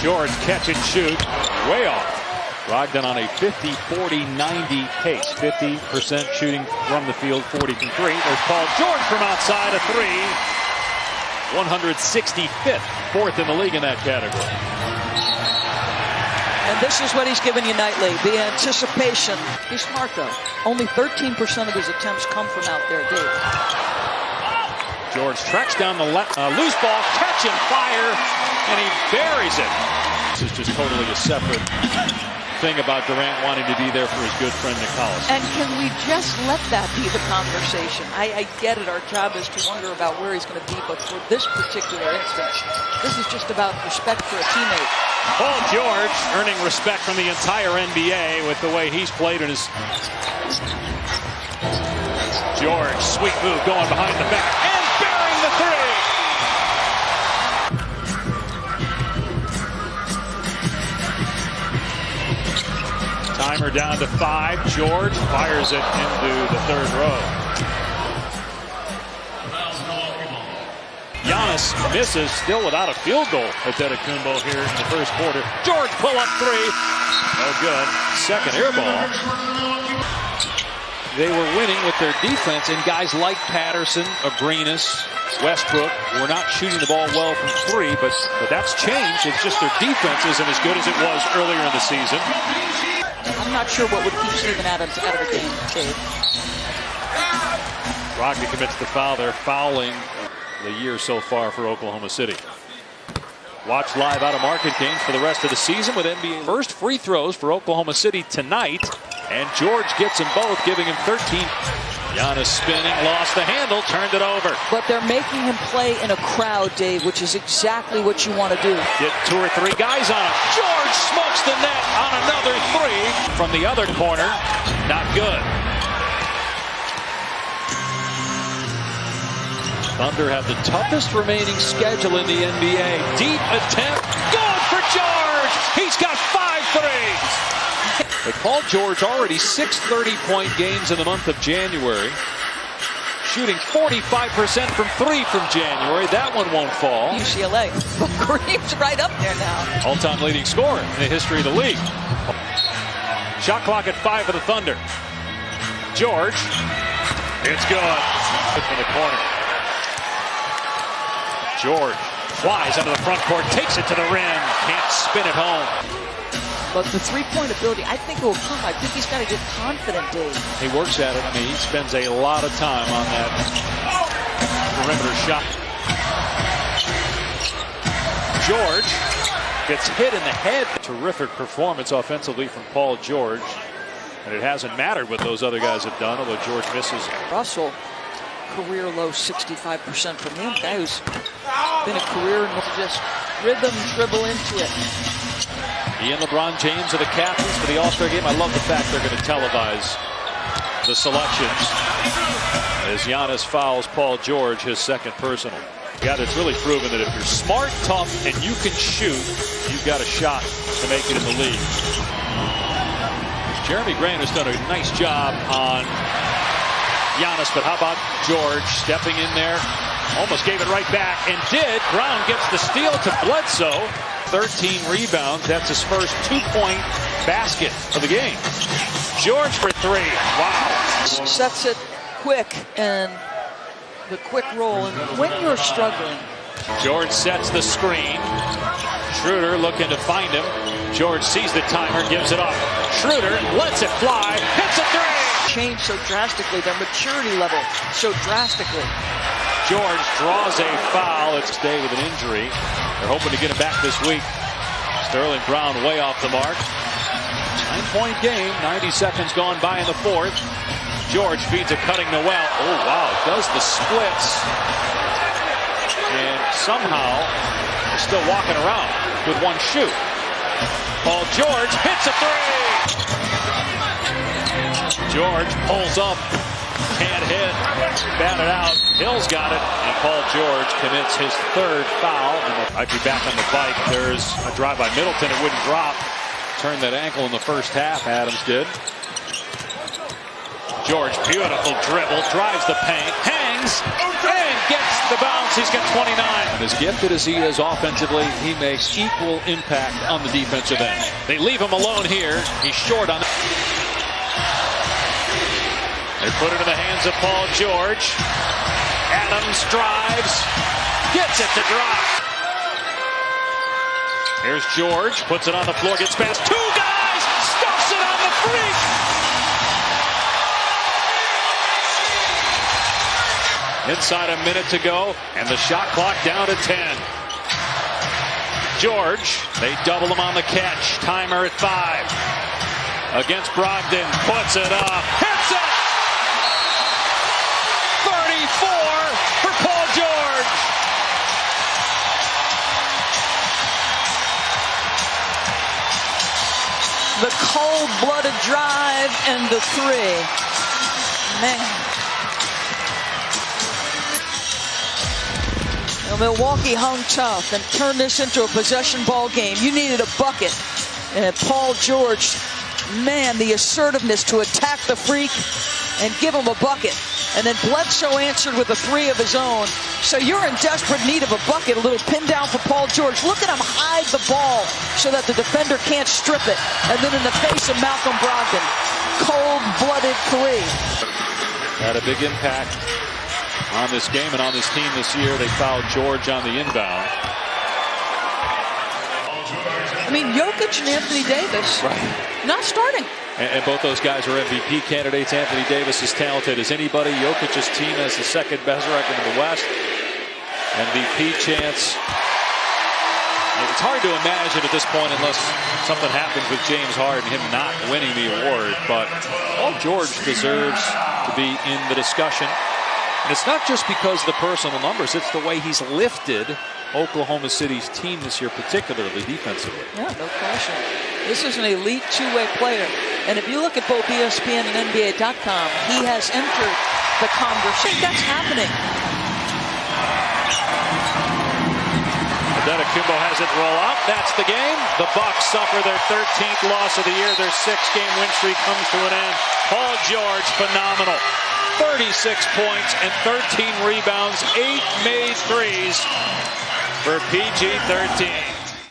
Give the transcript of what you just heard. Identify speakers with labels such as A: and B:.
A: George catch and shoot. Way off. Brogdon on a 50-40-90 pace. 50% shooting from the field, 40 from three. There's Paul George from outside, a three. 165th, fourth in the league in that category.
B: And this is what he's given you nightly, the anticipation. He's smart, though. Only 13% of his attempts come from out there, Dave.
A: George tracks down the loose ball, catch and fire, and he buries it. This is just totally a separate thing about Durant wanting to be there for his good friend Nick Collins.
B: And can we just let that be the conversation? I get it, our job is to wonder about where he's going to be, but for this particular instance, this is just about respect for a teammate.
A: Paul George earning respect from the entire NBA with the way he's played in his... George, sweet move going behind the back and burying the three! Timer down to 5. George fires it into the third row. Giannis misses, still without a field goal at Antetokounmpo here in the first quarter. George pull up three. No good. Second air ball. They were winning with their defense, and guys like Patterson, Abrinas, Westbrook were not shooting the ball well from three, but that's changed. It's just their defense isn't as good as it was earlier in the season.
B: I'm not sure what would keep Steven Adams out of the game, Dave.
A: Brogdon commits the foul. They're fouling the year so far for Oklahoma City. Watch live out of market games for the rest of the season with NBA. First free throws for Oklahoma City tonight, and George gets them both, giving him 13. Giannis spinning, lost the handle, turned it over.
B: But they're making him play in a crowd, Dave, which is exactly what you want to do.
A: Get 2 or 3 guys on him. George smokes the net on another three from the other corner. Not good. Thunder have the toughest remaining schedule in the NBA. Deep attempt. Good for George. He's got 5 threes. But Paul George already 6 30-point games in the month of January. Shooting 45% from 3 from January. That one won't fall.
B: UCLA. Kareem's right up there now.
A: All-time leading scorer in the history of the league. Shot clock at 5 for the Thunder. George. It's good. In the corner. George flies into the front court, takes it to the rim, can't spin it home.
B: But the three-point ability, I think it will come. I think he's got to get confident, Dave.
A: He works at it. I mean, he spends a lot of time on that perimeter shot. George gets hit in the head. Terrific performance offensively from Paul George. And it hasn't mattered what those other guys have done, although George misses.
B: Russell, career low 65% from him. Guy who's been a career and just rhythm dribble into it.
A: He and LeBron James are the captains for the All-Star game. I love the fact they're going to televise the selections as Giannis fouls Paul George, his second personal. Yeah, that's really proven that if you're smart, tough, and you can shoot, you've got a shot to make it in the league. Jeremy Grant has done a nice job on Giannis, but how about George stepping in there? Almost gave it right back and did. Brown gets the steal to Bledsoe. 13 rebounds. That's his first 2-point basket of the game. George for 3. Wow.
B: Sets it quick and the quick roll. And when you're struggling.
A: George sets the screen. Schroeder looking to find him. George sees the timer, gives it up. Schroeder lets it fly, hits a 3.
B: Changed so drastically, their maturity level so drastically.
A: George draws a foul. It's stay with an injury. They're hoping to get him back this week. Sterling Brown way off the mark. 9-point game. 90 seconds gone by in the fourth. George feeds a cutting Noel. Oh, wow. Does the splits. And somehow is still walking around with one shoot. Paul George hits a 3. George pulls up. Can't hit. Batted out. Hill's got it. And Paul George commits his 3rd foul. And might be back on the bike. There's a drive by Middleton. It wouldn't drop. Turned that ankle in the first half. Adams did. George, beautiful dribble. Drives the paint. Hangs. spins and gets the bounce. He's got 29. And as gifted as he is offensively, he makes equal impact on the defensive end. They leave him alone here. He's short on it. They put it in the hands of Paul George. Adams drives, gets it to drop. Here's George, puts it on the floor, gets past two guys, stuffs it on the freak. Inside a minute to go, and the shot clock down to 10. George, they double him on the catch. Timer at 5. Against Brogdon, puts it up, hits it! 34 for Paul George.
B: The cold-blooded drive and the three. Man. Well, Milwaukee hung tough and turned this into a possession ball game. You needed a bucket. And Paul George, man, the assertiveness to attack the freak and give him a bucket. And then Bledsoe answered with a three of his own. So you're in desperate need of a bucket. A little pin down for Paul George. Look at him hide the ball so that the defender can't strip it. And then in the face of Malcolm Brogdon. Cold-blooded three.
A: Had a big impact on this game and on this team this year. They fouled George on the inbound.
B: I mean, Jokic and Anthony Davis not starting.
A: And both those guys are MVP candidates. Anthony Davis is talented as anybody. Jokic's team has the second best record in the West. MVP chance. It's hard to imagine at this point unless something happens with James Harden, him not winning the award. But Paul George deserves to be in the discussion. And it's not just because of the personal numbers. It's the way he's lifted Oklahoma City's team this year, particularly defensively.
B: Yeah, no question. This is an elite two-way player. And if you look at both ESPN and NBA.com, he has entered the conversation. That's happening.
A: Antetokounmpo has it roll out. That's the game. The Bucks suffer their 13th loss of the year. Their 6-game win streak comes to an end. Paul George, phenomenal. 36 points and 13 rebounds, 8 made threes for PG-13.